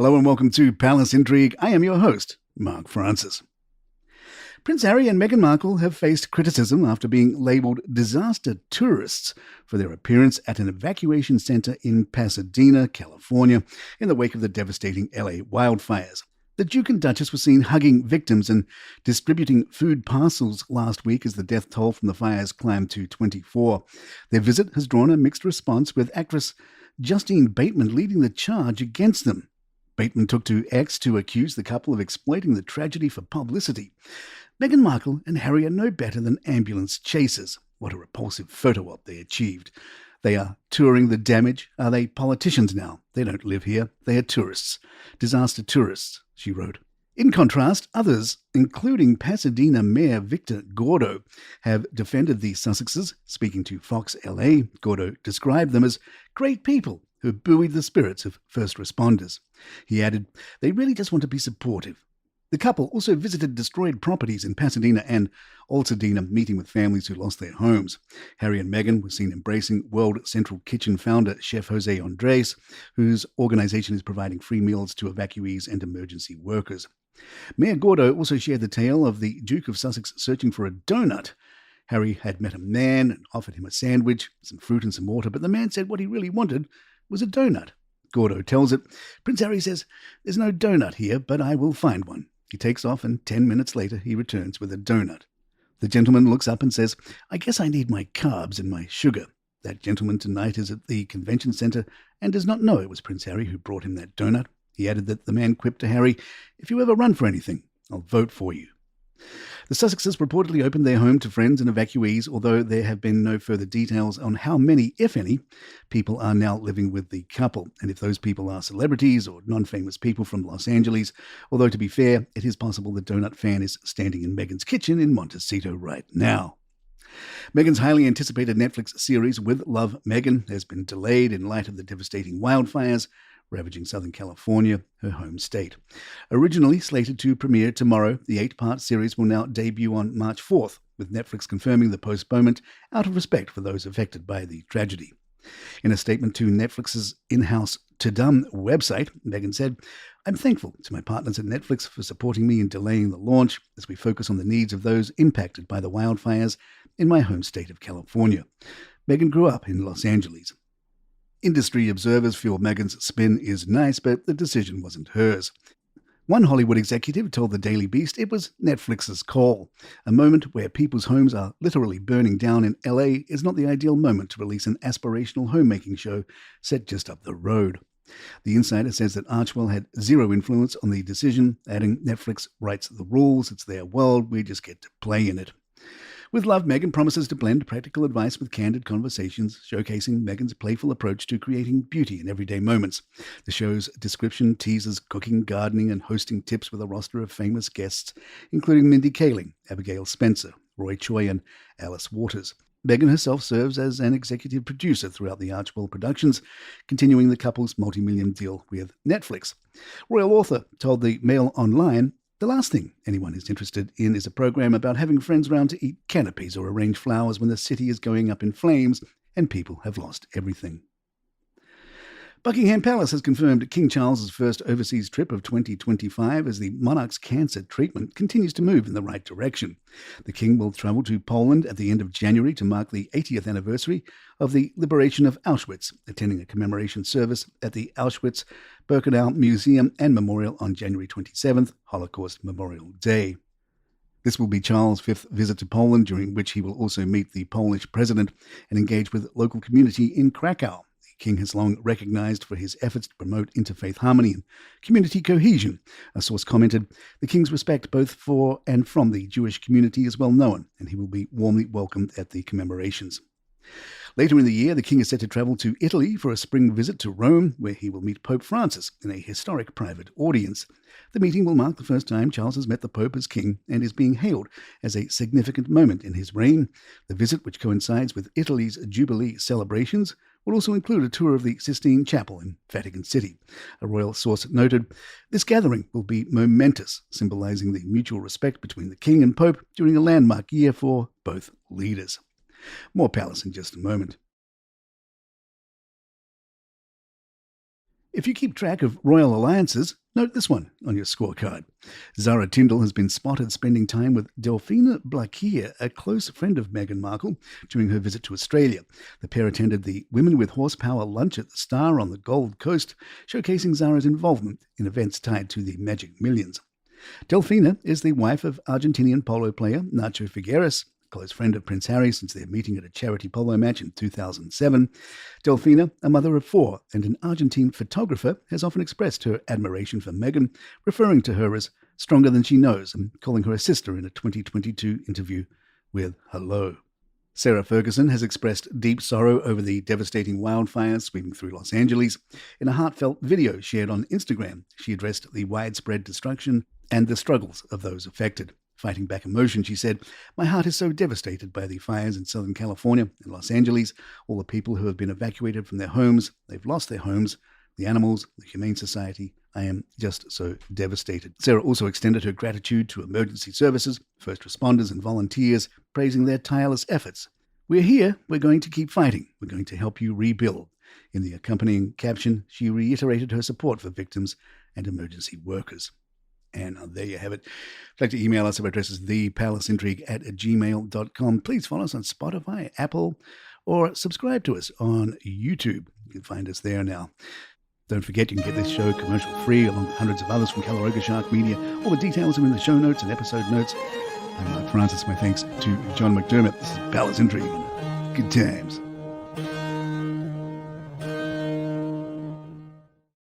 Hello and welcome to Palace Intrigue. I am your host, Mark Francis. Prince Harry and Meghan Markle have faced criticism after being labelled disaster tourists for their appearance at an evacuation centre in Pasadena, California, in the wake of the devastating LA wildfires. The Duke and Duchess were seen hugging victims and distributing food parcels last week as the death toll from the fires climbed to 24. Their visit has drawn a mixed response, with actress Justine Bateman leading the charge against them. Bateman took to X to accuse the couple of exploiting the tragedy for publicity. Meghan Markle and Harry are no better than ambulance chasers. What a repulsive photo op they achieved. They are touring the damage. Are they politicians now? They don't live here. They are tourists. Disaster tourists, she wrote. In contrast, others, including Pasadena Mayor Victor Gordo, have defended the Sussexes. Speaking to Fox LA, Gordo described them as great people who buoyed the spirits of first responders. He added, they really just want to be supportive. The couple also visited destroyed properties in Pasadena and Altadena, meeting with families who lost their homes. Harry and Meghan were seen embracing World Central Kitchen founder Chef Jose Andres, whose organization is providing free meals to evacuees and emergency workers. Mayor Gordo also shared the tale of the Duke of Sussex searching for a donut. Harry had met a man and offered him a sandwich, some fruit and some water, but the man said what he really wanted was a donut. Gordo tells it, Prince Harry says, there's no donut here, but I will find one. He takes off and 10 minutes later he returns with a donut. The gentleman looks up and says, I guess I need my carbs and my sugar. That gentleman tonight is at the convention centre and does not know it was Prince Harry who brought him that donut. He added that the man quipped to Harry, if you ever run for anything, I'll vote for you. The Sussexes reportedly opened their home to friends and evacuees, although there have been no further details on how many, if any, people are now living with the couple, and if those people are celebrities or non-famous people from Los Angeles, although to be fair, it is possible the donut fan is standing in Meghan's kitchen in Montecito right now. Meghan's highly anticipated Netflix series With Love, Meghan has been delayed in light of the devastating wildfires ravaging Southern California, her home state. Originally slated to premiere tomorrow, the 8-part series will now debut on March 4th, with Netflix confirming the postponement out of respect for those affected by the tragedy. In a statement to Netflix's in-house Tudum website, Meghan said, I'm thankful to my partners at Netflix for supporting me in delaying the launch as we focus on the needs of those impacted by the wildfires in my home state of California. Meghan grew up in Los Angeles. Industry observers feel Meghan's spin is nice, but the decision wasn't hers. One Hollywood executive told the Daily Beast it was Netflix's call. A moment where people's homes are literally burning down in LA is not the ideal moment to release an aspirational homemaking show set just up the road. The insider says that Archwell had zero influence on the decision, adding Netflix writes the rules, it's their world, we just get to play in it. With Love, Meghan promises to blend practical advice with candid conversations, showcasing Meghan's playful approach to creating beauty in everyday moments. The show's description teases cooking, gardening, and hosting tips with a roster of famous guests, including Mindy Kaling, Abigail Spencer, Roy Choi, and Alice Waters. Meghan herself serves as an executive producer throughout the Archwell productions, continuing the couple's multi-million deal with Netflix. Royal author told the Mail Online, the last thing anyone is interested in is a program about having friends round to eat canopies or arrange flowers when the city is going up in flames and people have lost everything. Buckingham Palace has confirmed King Charles's first overseas trip of 2025 as the monarch's cancer treatment continues to move in the right direction. The King will travel to Poland at the end of January to mark the 80th anniversary of the liberation of Auschwitz, attending a commemoration service at the Auschwitz-Birkenau Museum and Memorial on January 27th, Holocaust Memorial Day. This will be Charles' 5th visit to Poland, during which he will also meet the Polish president and engage with local community in Krakow. King has long recognized for his efforts to promote interfaith harmony and community cohesion. A source commented, the King's respect both for and from the Jewish community is well known, and he will be warmly welcomed at the commemorations. Later in the year, the King is set to travel to Italy for a spring visit to Rome, where he will meet Pope Francis in a historic private audience. The meeting will mark the first time Charles has met the Pope as king and is being hailed as a significant moment in his reign. The visit, which coincides with Italy's Jubilee celebrations, will also include a tour of the Sistine Chapel in Vatican City. A royal source noted, this gathering will be momentous, symbolizing the mutual respect between the King and Pope during a landmark year for both leaders. More Palace in just a moment. If you keep track of royal alliances, note this one on your scorecard. Zara Tindall has been spotted spending time with Delphina Blaquier, a close friend of Meghan Markle, during her visit to Australia. The pair attended the Women with Horsepower lunch at the Star on the Gold Coast, showcasing Zara's involvement in events tied to the Magic Millions. Delphina is the wife of Argentinian polo player Nacho Figueres, close friend of Prince Harry since their meeting at a charity polo match in 2007. Delphina, a mother of 4 and an Argentine photographer, has often expressed her admiration for Meghan, referring to her as stronger than she knows and calling her a sister in a 2022 interview with Hello. Sarah Ferguson has expressed deep sorrow over the devastating wildfires sweeping through Los Angeles. In a heartfelt video shared on Instagram, she addressed the widespread destruction and the struggles of those affected. Fighting back emotion, she said, "My heart is so devastated by the fires in Southern California and Los Angeles, all the people who have been evacuated from their homes, they've lost their homes, the animals, the Humane Society. I am just so devastated." Sarah also extended her gratitude to emergency services, first responders and volunteers, praising their tireless efforts. "We're here, we're going to keep fighting, we're going to help you rebuild." In the accompanying caption, she reiterated her support for victims and emergency workers. And there you have it. If you'd like to email us, our address is thepalaceintrigue@gmail.com. Please follow us on Spotify, Apple, or subscribe to us on YouTube. You can find us there now. Don't forget, you can get this show commercial-free along with hundreds of others from Calaroga Shark Media. All the details are in the show notes and episode notes. I'm Mark Francis. My thanks to John McDermott. This is Palace Intrigue. Good times.